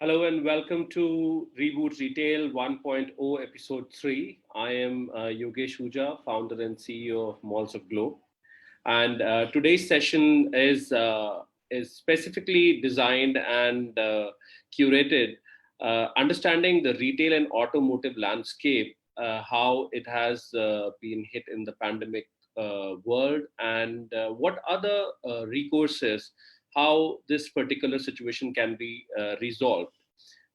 Hello and welcome to Reboot Retail 1.0 Episode 3. I am Yogesh Huja, founder and CEO of Malls of Globe. And today's session is specifically designed and curated, understanding the retail and automotive landscape, how it has been hit in the pandemic world, and what other recourses, how this particular situation can be resolved.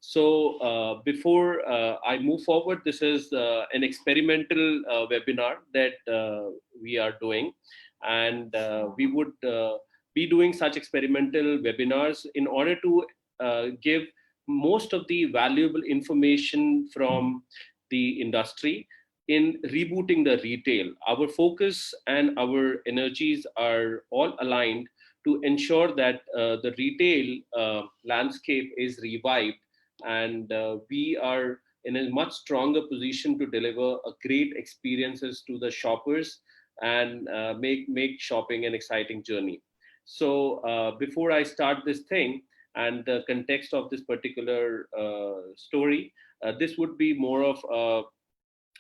So before I move forward, this is an experimental webinar that we are doing, and we would be doing such experimental webinars in order to give most of the valuable information from the industry in rebooting the retail. Our focus and our energies are all aligned to ensure that the retail landscape is revived, and we are in a much stronger position to deliver a great experiences to the shoppers and make shopping an exciting journey. So before I start this thing and the context of this particular story, this would be more of a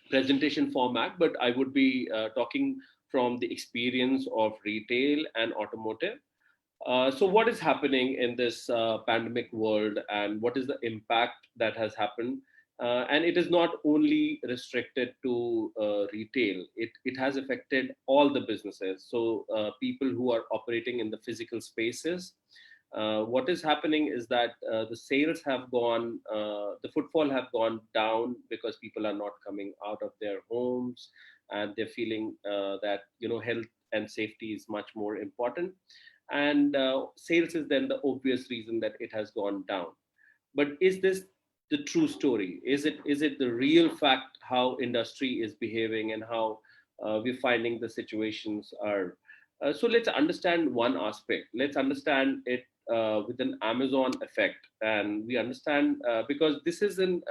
presentation format, but I would be talking from the experience of retail and automotive. So, what is happening in this pandemic world, and what is the impact that has happened? And it is not only restricted to retail; it has affected all the businesses. So, people who are operating in the physical spaces. What is happening is that the sales have gone, the footfall have gone down because people are not coming out of their homes, and they're feeling that health and safety is much more important, and sales is then the obvious reason that it has gone down. But is this the true story? Is it the real fact how industry is behaving and how we're finding the situations are? So let's understand one aspect. Let's understand it with an Amazon effect, and we understand because this is an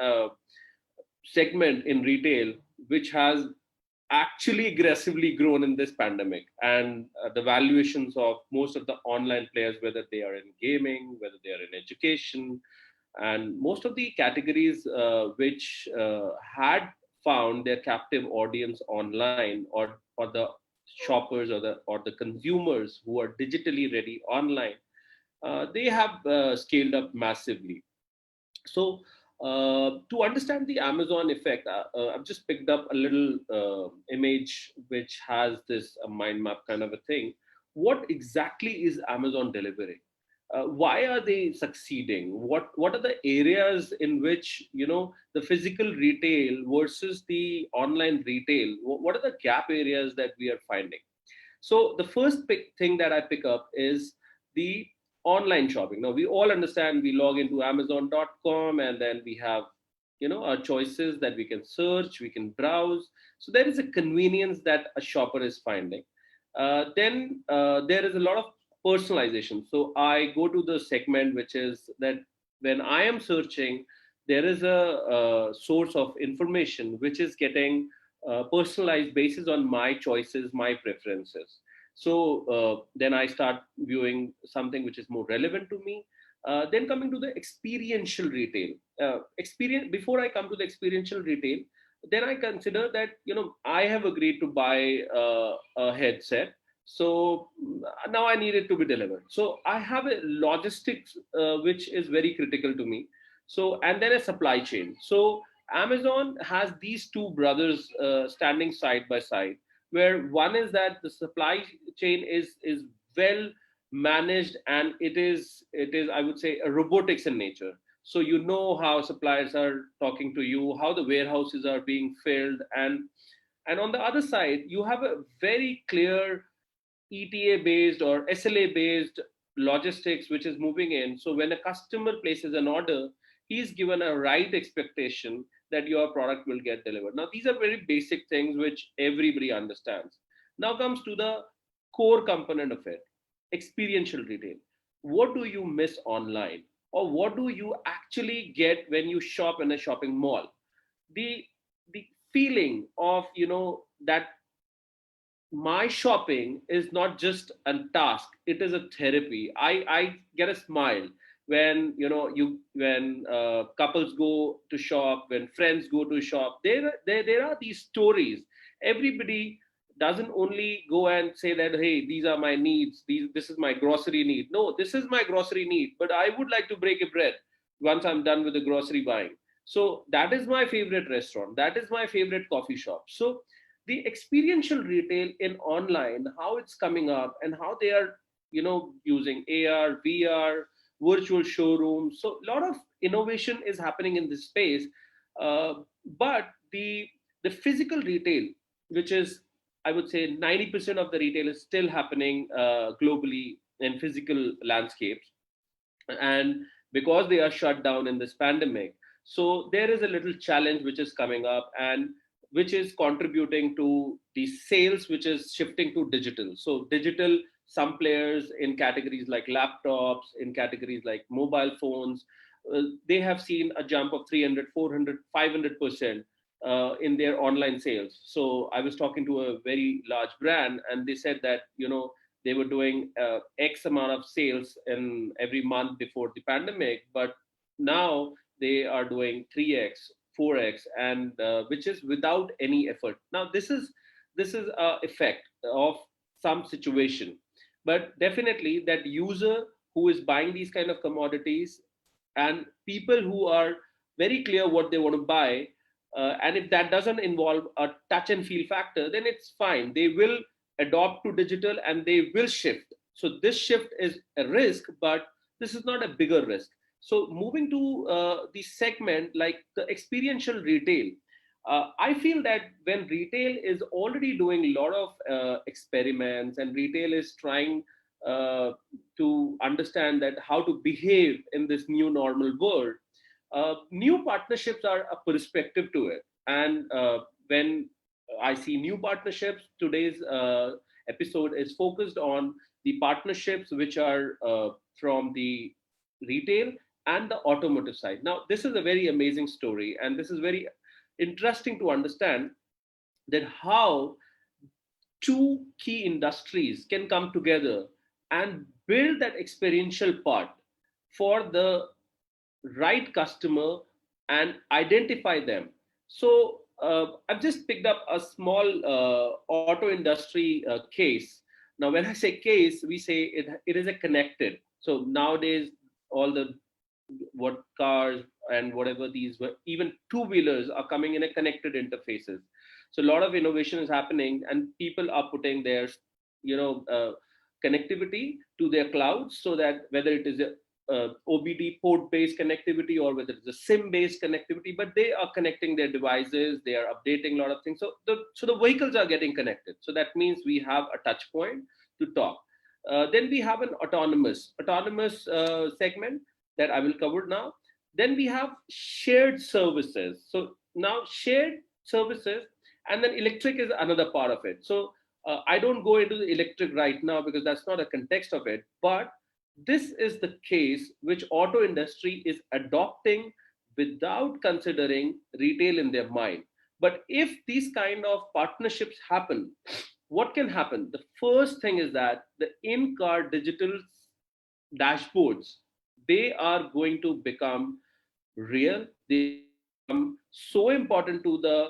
segment in retail which has actually aggressively grown in this pandemic, and the valuations of most of the online players, whether they are in gaming, whether they are in education, and most of the categories which had found their captive audience online, or the shoppers or the consumers who are digitally ready online, they have scaled up massively. So, to understand the Amazon effect, I've just picked up a little image which has this mind map kind of a thing. What exactly is Amazon delivering? Why are they succeeding? What are the areas in which the physical retail versus the online retail? What are the gap areas that we are finding? So the first thing that I pick up is the online shopping. Now we all understand, we log into Amazon.com, and then we have our choices that we can search, we can browse. So there is a convenience that a shopper is finding. Then there is a lot of personalization. So I go to the segment which is that when I am searching, there is a source of information which is getting personalized basis on my choices, my preferences. So then I start viewing something which is more relevant to me. Then coming to the experiential retail, experience before I come to the experiential retail, then I consider that I have agreed to buy a headset. So now I need it to be delivered. So I have a logistics which is very critical to me. So, and then a supply chain. So Amazon has these two brothers standing side by side, where one is that the supply chain is well managed, and it is, I would say, a robotics in nature. So how suppliers are talking to you, how the warehouses are being filled, and on the other side you have a very clear ETA based or SLA based logistics which is moving in. So when a customer places an order, he's given a right expectation that your product will get delivered. Now, these are very basic things which everybody understands. Now comes to the core component of it, experiential retail. What do you miss online? Or what do you actually get when you shop in a shopping mall? The the feeling of that my shopping is not just a task, it is a therapy. I get a smile when couples go to shop, when friends go to shop, there are these stories. Everybody doesn't only go and say that, hey, these are my needs, this is my grocery need. No, this is my grocery need, but I would like to break a bread once I'm done with the grocery buying. So that is my favorite restaurant, that is my favorite coffee shop. So the experiential retail in online, how it's coming up, and how they are using AR, VR, virtual showrooms. So a lot of innovation is happening in this space. uh, but the physical retail, which is, I would say, 90% of the retail is still happening globally in physical landscapes. And because they are shut down in this pandemic, so there is a little challenge which is coming up, and which is contributing to the sales which is shifting to digital. So digital, some players in categories like laptops, in categories like mobile phones, they have seen a jump of 300, 400, 500% in their online sales. So I was talking to a very large brand, and they said that they were doing X amount of sales in every month before the pandemic, but now they are doing 3x, 4x, and which is without any effort. Now this is a effect of some situation, but definitely that user who is buying these kind of commodities, and people who are very clear what they want to buy, and if that doesn't involve a touch and feel factor, then it's fine. They will adopt to digital and they will shift. So this shift is a risk, but this is not a bigger risk. So moving to the segment like the experiential retail, I feel that when retail is already doing a lot of experiments, and retail is trying uh, to understand that how to behave in this new normal world, new partnerships are a perspective to it. And when I see new partnerships, today's episode is focused on the partnerships which are from the retail and the automotive side. Now this is a very amazing story, and this is very interesting to understand that how two key industries can come together and build that experiential part for the right customer and identify them. So I've just picked up a small auto industry case. Now, when I say case, we say it is a connected. So nowadays, all the what cars and whatever these were, even two wheelers are coming in a connected interfaces. So a lot of innovation is happening, and people are putting their connectivity to their clouds, so that whether it is a OBD port based connectivity or whether it's a SIM based connectivity, but they are connecting their devices, they are updating a lot of things. So the vehicles are getting connected. So that means we have a touch point to talk. Then we have an autonomous segment that I will cover now. Then we have shared services. So now shared services, and then electric is another part of it. So I don't go into the electric right now because that's not a context of it, but this is the case which auto industry is adopting without considering retail in their mind. But if these kind of partnerships happen, what can happen? The first thing is that the in-car digital dashboards, they are going to become real. They are going to become so important to the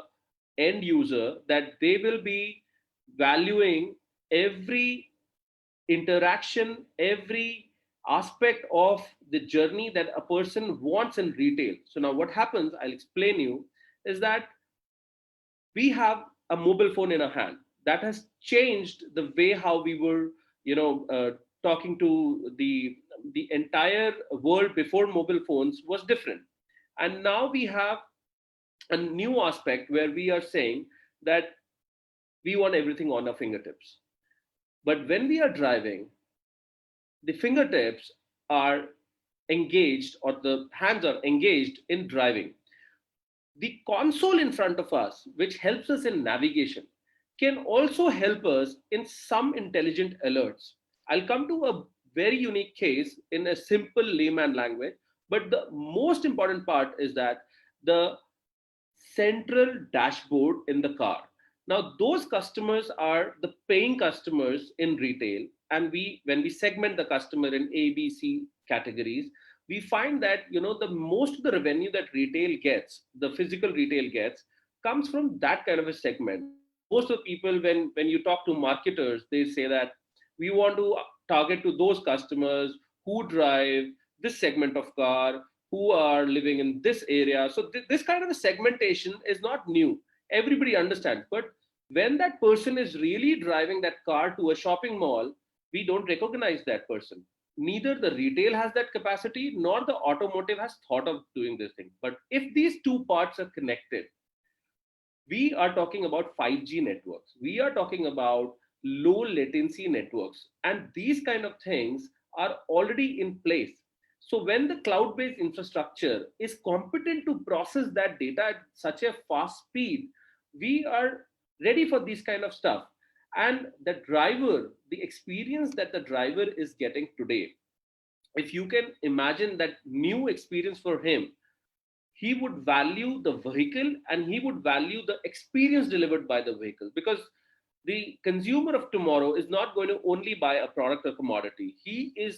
end user that they will be valuing every interaction, every aspect of the journey that a person wants in retail. So now what happens, I'll explain you, is that we have a mobile phone in our hand. That has changed the way how we were, talking to the entire world before mobile phones was different. And now we have a new aspect where we are saying that we want everything on our fingertips. But when we are driving, the fingertips are engaged, or the hands are engaged in driving. The console in front of us, which helps us in navigation, can also help us in some intelligent alerts. I'll come to a very unique case in a simple layman language, but the most important part is that the central dashboard in the car. Now, those customers are the paying customers in retail, and when we segment the customer in A, B, C categories, we find that the most of the revenue that retail gets, the physical retail gets, comes from that kind of a segment. Most of the people, when you talk to marketers, they say that we want to target to those customers who drive this segment of car, who are living in this area. So this kind of a segmentation is not new. Everybody understands. But when that person is really driving that car to a shopping mall, we don't recognize that person. Neither the retail has that capacity, nor the automotive has thought of doing this thing. But if these two parts are connected, we are talking about 5G networks. We are talking about low latency networks. And these kind of things are already in place. So when the cloud-based infrastructure is competent to process that data at such a fast speed, we are ready for this kind of stuff. And the driver, the experience that the driver is getting today, if you can imagine that new experience for him, he would value the vehicle and he would value the experience delivered by the vehicle, because the consumer of tomorrow is not going to only buy a product or commodity. He or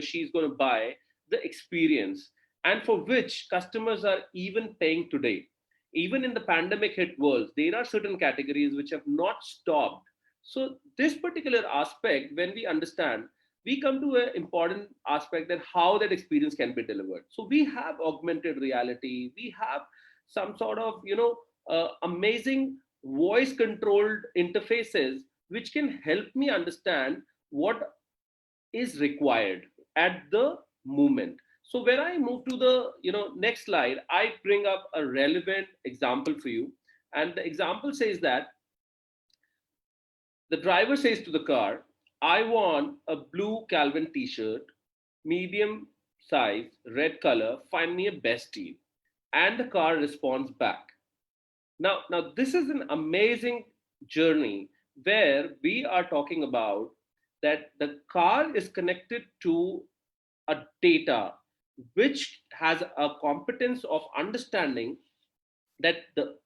she is going to buy the experience, and for which customers are even paying today. Even in the pandemic hit world, there are certain categories which have not stopped. So this particular aspect, when we understand, we come to an important aspect, that how that experience can be delivered. So we have augmented reality, we have some sort of amazing voice controlled interfaces which can help me understand what is required at the moment. So when I move to the next slide, I bring up a relevant example for you. And the example says that the driver says to the car, I want a blue Calvin t-shirt, medium size, red color, find me a best deal. And the car responds back. Now this is an amazing journey where we are talking about that the car is connected to a data which has a competence of understanding that the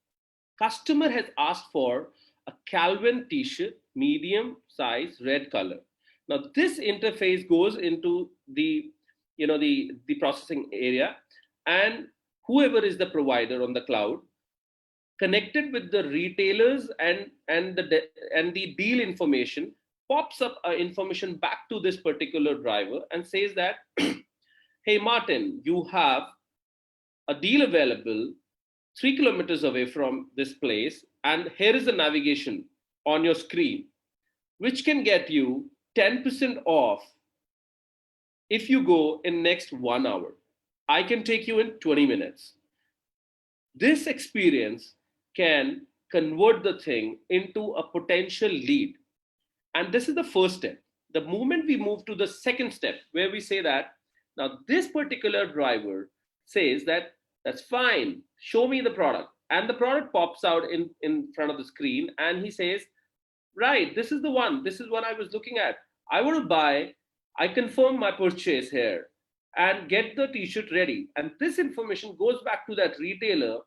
customer has asked for a Calvin t-shirt, medium size, red color. Now this interface goes into the processing area, and whoever is the provider on the cloud connected with the retailers and the deal information pops up information back to this particular driver and says that hey Martin, you have a deal available 3 kilometers away from this place, and here is the navigation on your screen which can get you 10% off if you go in next 1 hour. I can take you in 20 minutes. This experience can convert the thing into a potential lead. And this is the first step. The moment we move to the second step, where we say that now this particular driver says that that's fine, show me the product. And the product pops out in front of the screen, and he says, right, this is the one. This is what I was looking at. I want to buy. I confirm my purchase here and get the t-shirt ready. And this information goes back to that retailer,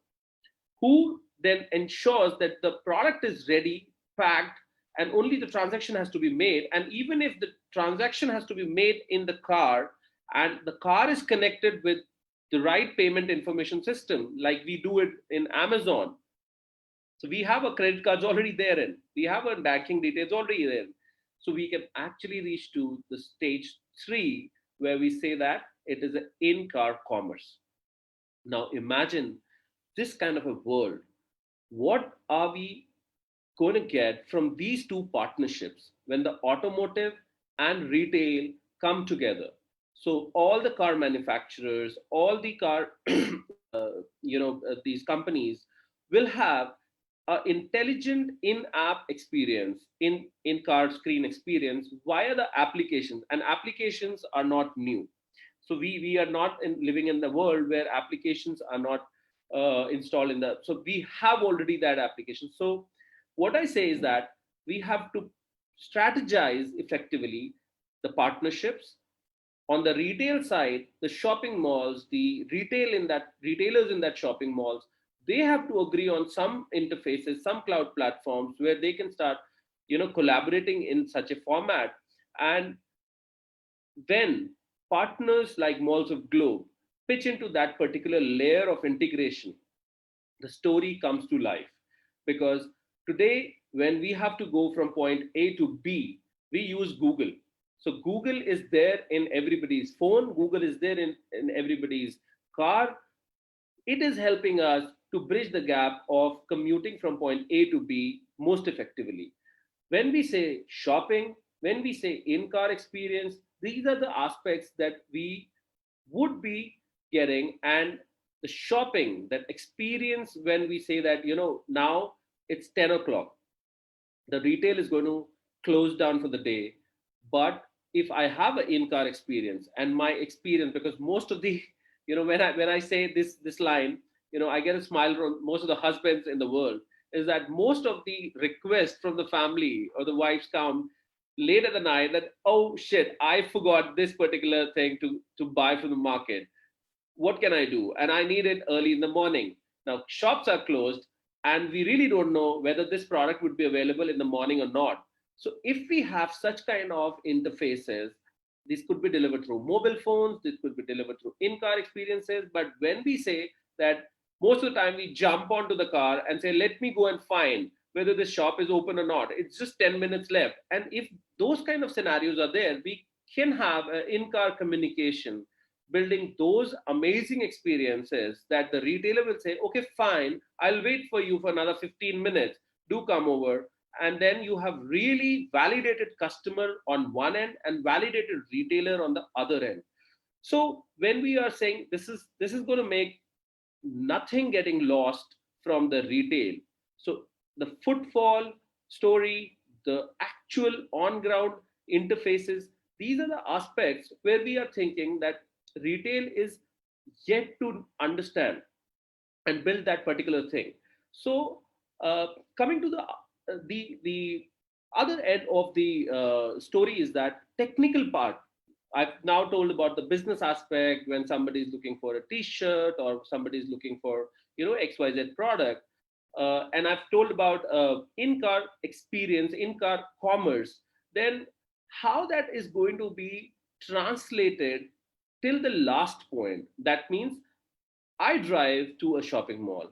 who then ensures that the product is ready, packed, and only the transaction has to be made. And even if the transaction has to be made in the car, and the car is connected with the right payment information system, like we do it in Amazon. So we have a credit cards already there, and we have a banking details already there. So we can actually reach to the stage 3, where we say that it is an in-car commerce. Now imagine this kind of a world. What are we going to get from these two partnerships when the automotive and retail come together? So all the car manufacturers, all the car, these companies will have an intelligent in-app experience, in-car screen experience via the applications. And applications are not new. So we are not living in the world where applications are not installed in the. So we have already that application. So what I say is that we have to strategize effectively the partnerships. On the retail side, the shopping malls, the retailers in that shopping malls, they have to agree on some interfaces, some cloud platforms where they can start, collaborating in such a format. And when partners like Malls of Globe pitch into that particular layer of integration, the story comes to life. Because today, when we have to go from point A to B, we use Google. So Google is there in everybody's phone, Google is there in everybody's car. It is helping us to bridge the gap of commuting from point A to B most effectively. When we say shopping, when we say in car experience, these are the aspects that we would be getting. And the shopping, that experience, when we say that, now it's 10 o'clock, the retail is going to close down for the day. But if I have an in-car experience, and my experience, because most of the, when I say this line, I get a smile from most of the husbands in the world, is that most of the requests from the family or the wives come late at the night that, oh shit, I forgot this particular thing to buy from the market. What can I do? And I need it early in the morning. Now, shops are closed, and we really don't know whether this product would be available in the morning or not. So, if we have such kind of interfaces, this could be delivered through mobile phones, this could be delivered through in car experiences. But when we say that, most of the time we jump onto the car and say, let me go and find whether this shop is open or not. It's just 10 minutes left. And if those kind of scenarios are there, we can have an in car communication, building those amazing experiences that the retailer will say, okay, fine, I'll wait for you for another 15 minutes. Do come over. And then you have really validated customer on one end and validated retailer on the other end. So when we are saying this is going to make nothing getting lost from the retail. So the footfall story, the actual on ground interfaces, these are the aspects where we are thinking that retail is yet to understand and build that particular thing. So coming to the other end of the story is that technical part. I've now told about the business aspect when somebody is looking for a t-shirt or somebody is looking for XYZ product, and I've told about in-car experience, in-car commerce. Then how that is going to be translated till the last point. That means I drive to a shopping mall,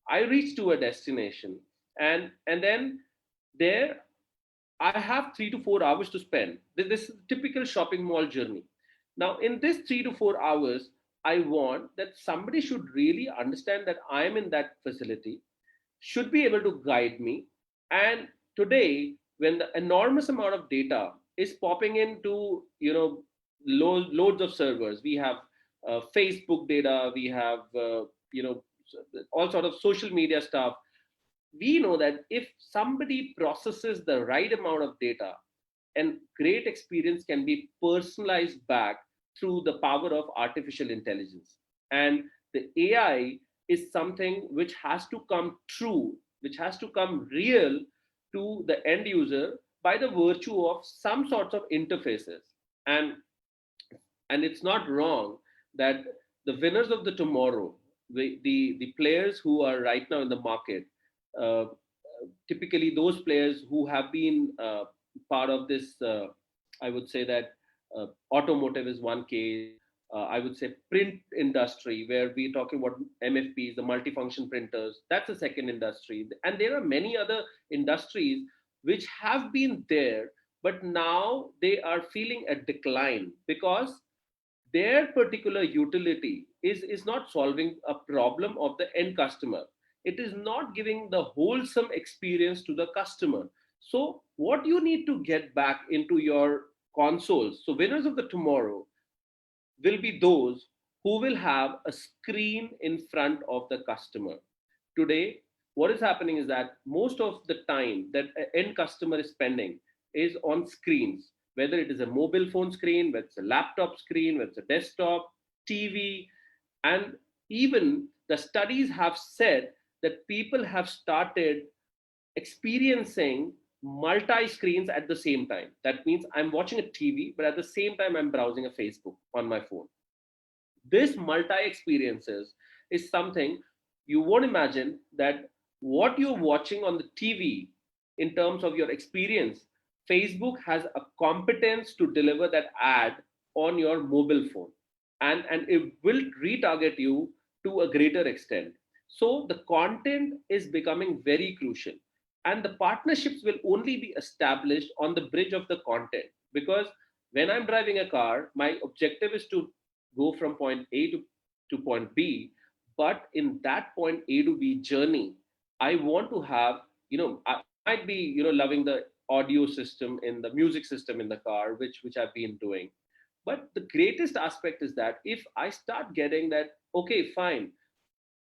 I reach to a destination, and then there I have 3 to 4 hours to spend. This is a typical shopping mall journey. Now, in this 3 to 4 hours, I want that somebody should really understand that I am in that facility, should be able to guide me. And today, when the enormous amount of data is popping into, loads of servers, we have Facebook data, we have, all sort of social media stuff. We know that if somebody processes the right amount of data, and great experience can be personalized back through the power of artificial intelligence. And the AI is something which has to come true, which has to come real to the end user by the virtue of some sorts of interfaces. And and it's not wrong that the winners of the tomorrow, the players who are right now in the market, uh, typically those players who have been part of this, I would say that automotive is one case. I would say print industry, where we're talking about MFPs, the multifunction printers. That's a second industry, and there are many other industries which have been there, but now they are feeling a decline because their particular utility is not solving a problem of the end customer. It is not giving the wholesome experience to the customer. So what you need to get back into your consoles, so winners of the tomorrow will be those who will have a screen in front of the customer. Today, what is happening is that most of the time that an end customer is spending is on screens, whether it is a mobile phone screen, whether it's a laptop screen, whether it's a desktop, TV, and even the studies have said that people have started experiencing multi screens at the same time. That means I'm watching a TV, but at the same time, I'm browsing a Facebook on my phone. This multi experiences is something you won't imagine that what you're watching on the TV in terms of your experience, Facebook has a competence to deliver that ad on your mobile phone, and it will retarget you to a greater extent. So the content is becoming very crucial, and the partnerships will only be established on the bridge of the content. Because when I'm driving a car, my objective is to go from point A to point B. But in that point A to B journey, I want to have, I might be, loving the audio system in the music system in the car, which I've been doing. But the greatest aspect is that if I start getting that, okay, fine,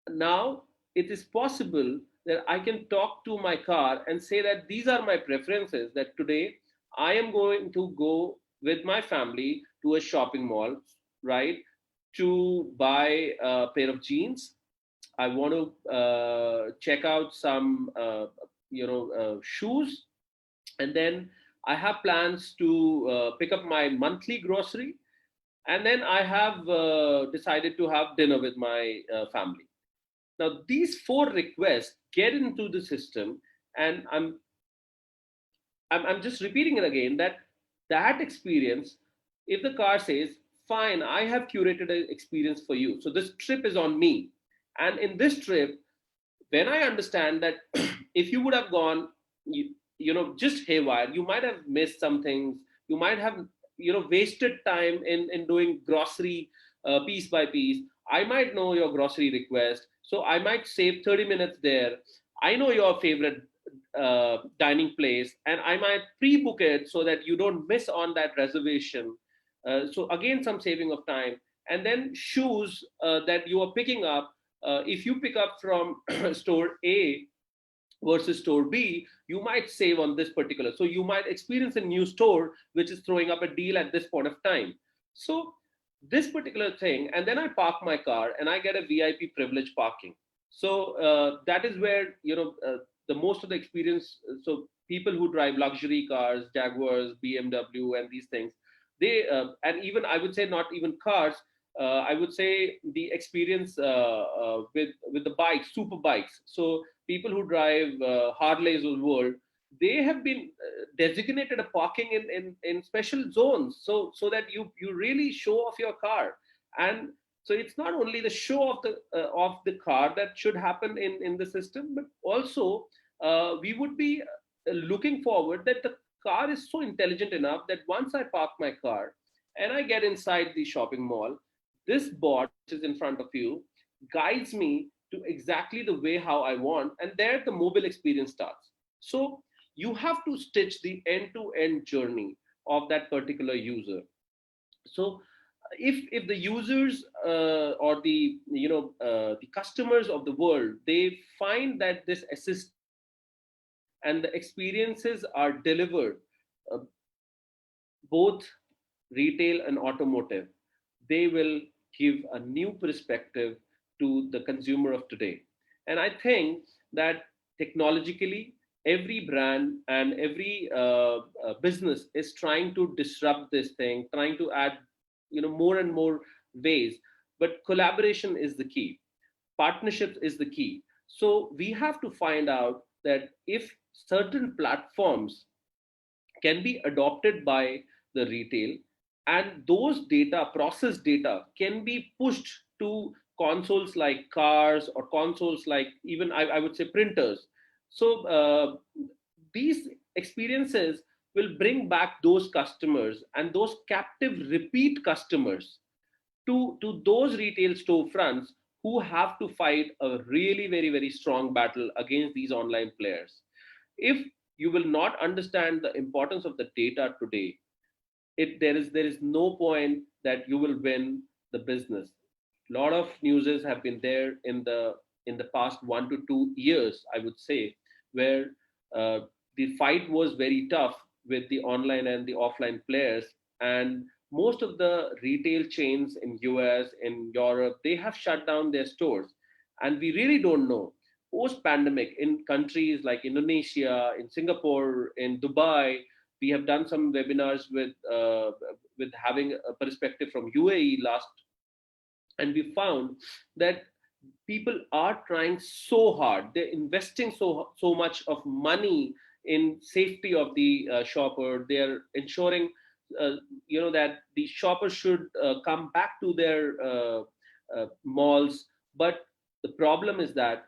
now it is possible that I can talk to my car and say that these are my preferences, that today I am going to go with my family to a shopping mall, right, to buy a pair of jeans. I want to check out some shoes, and then I have plans to pick up my monthly grocery, and then I have decided to have dinner with my family. Now, these four requests get into the system, and I'm just repeating it again, that experience, if the car says, fine, I have curated an experience for you. So this trip is on me. And in this trip, when I understand that if you would have gone, just haywire, you might have missed some things. You might have, wasted time in doing grocery piece by piece. I might know your grocery request, so I might save 30 minutes there. I know your favorite dining place, and I might pre-book it so that you don't miss on that reservation. So again, some saving of time. And then shoes that you are picking up, if you pick up from store A versus store B, you might save on this particular. So you might experience a new store which is throwing up a deal at this point of time. So this particular thing, and then I park my car and I get a VIP privilege parking. So that is where the most of the experience. So people who drive luxury cars, Jaguars, BMW, and these things, they and even I would say not even cars. I would say the experience with the bikes, super bikes. So people who drive Harleys of the world, they have been designated a parking in special zones, so that you really show off your car. And so it's not only the show of the car that should happen in the system, but also we would be looking forward that the car is so intelligent enough that once I park my car and I get inside the shopping mall, this bot which is in front of you guides me to exactly the way how I want, and there the mobile experience starts. So you have to stitch the end-to-end journey of that particular user. So if the users or the customers of the world, they find that this assistant and the experiences are delivered, uh, both retail and automotive, they will give a new perspective to the consumer of today. And I think that technologically, every brand and every business is trying to disrupt this thing, trying to add more and more ways. But collaboration is the key. Partnerships is the key. So we have to find out that if certain platforms can be adopted by the retail, and those data, process data, can be pushed to consoles like cars, or consoles like even I would say printers. So these experiences will bring back those customers and those captive repeat customers to those retail storefronts who have to fight a really very very strong battle against these online players. If you will not understand the importance of the data today, there is no point that you will win the business. A lot of newses have been there in the past 1 to 2 years, I would say, where uh, the fight was very tough with the online and the offline players. And most of the retail chains in US, in Europe, they have shut down their stores. And we really don't know, post pandemic, in countries like Indonesia, in Singapore, in Dubai, we have done some webinars with having a perspective from UAE last, and we found that people are trying so hard. They're investing so much of money in safety of the shopper. They are ensuring uh, that the shoppers should come back to their malls. But the problem is that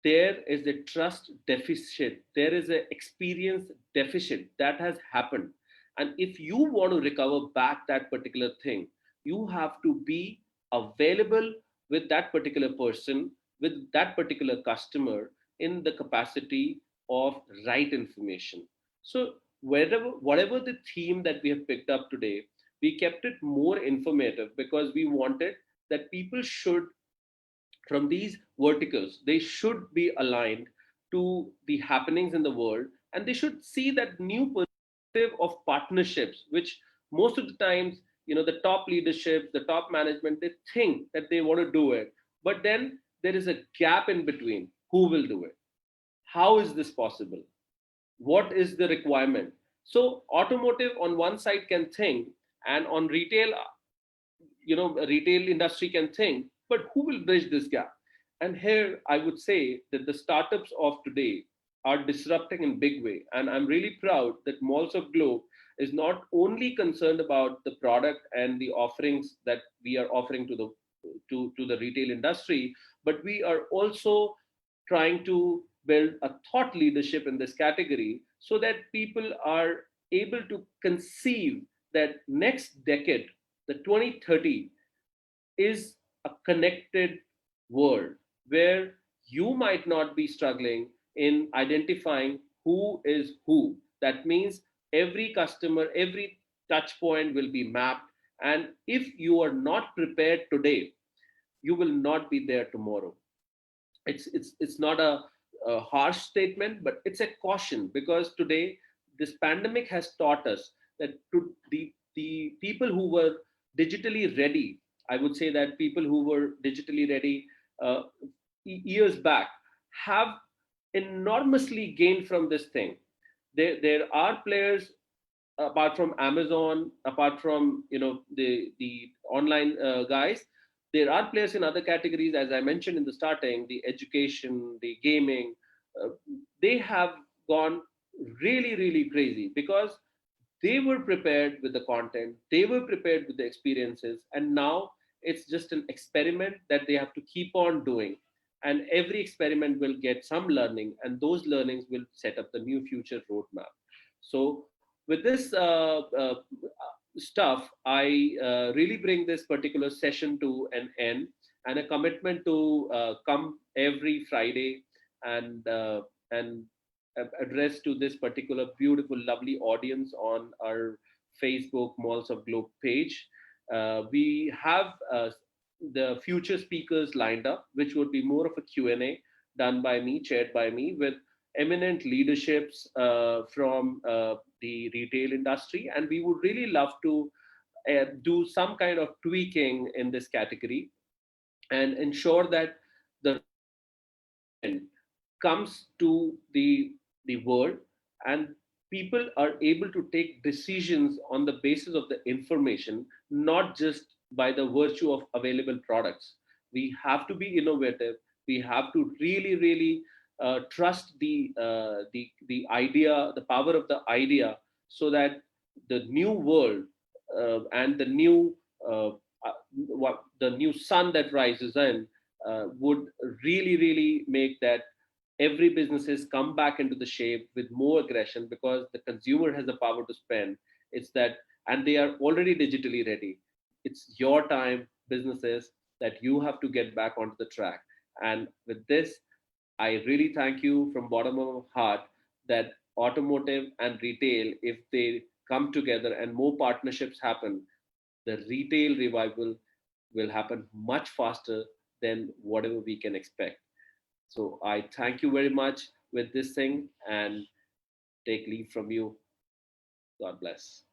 there is a trust deficit, there is an experience deficit that has happened. And if you want to recover back that particular thing, you have to be available with that particular person, with that particular customer, in the capacity of right information. So whatever the theme that we have picked up today, we kept it more informative because we wanted that people should, from these verticals, they should be aligned to the happenings in the world, and they should see that new perspective of partnerships, which most of the times, the top leadership, the top management, they think that they want to do it, but then there is a gap in between. Who will do it? How is this possible? What is the requirement? So automotive on one side can think, and on retail, retail industry can think, but who will bridge this gap? And here I would say that the startups of today are disrupting in big way, and I'm really proud that Malls of Globe is not only concerned about the product and the offerings that we are offering to the retail industry, but we are also trying to build a thought leadership in this category, so that people are able to conceive that next decade, the 2030, is a connected world where you might not be struggling in identifying who is who. That means every customer, every touch point will be mapped. And if you are not prepared today, you will not be there tomorrow. It's not a harsh statement, but it's a caution, because today this pandemic has taught us that the people who were digitally ready, I would say that people who were digitally ready uh, years back, have enormously gained from this thing. There are players apart from Amazon, apart from the online guys. There are players in other categories, as I mentioned in the starting, the education, the gaming. Uh, they have gone really, really crazy because they were prepared with the content, they were prepared with the experiences, and now it's just an experiment that they have to keep on doing. And every experiment will get some learning, and those learnings will set up the new future roadmap. So with this stuff, I really bring this particular session to an end, and a commitment to come every Friday and address to this particular beautiful, lovely audience on our Facebook Malls of Globe page. We have the future speakers lined up, which would be more of a Q&A done by me, chaired by me, with eminent leaderships from the retail industry. And we would really love to do some kind of tweaking in this category and ensure that the content comes to the world, and people are able to take decisions on the basis of the information, not just by the virtue of available products. We have to be innovative. We have to really, really trust the idea, the power of the idea, so that the new world and the new sun that rises in would really, really make that every businesses come back into the shape with more aggression, because the consumer has the power to spend. It's that, and they are already digitally ready. It's your time, businesses, that you have to get back onto the track. And with this, I really thank you from bottom of my heart that automotive and retail, if they come together and more partnerships happen, the retail revival will happen much faster than whatever we can expect. So I thank you very much with this thing, and take leave from you. God bless.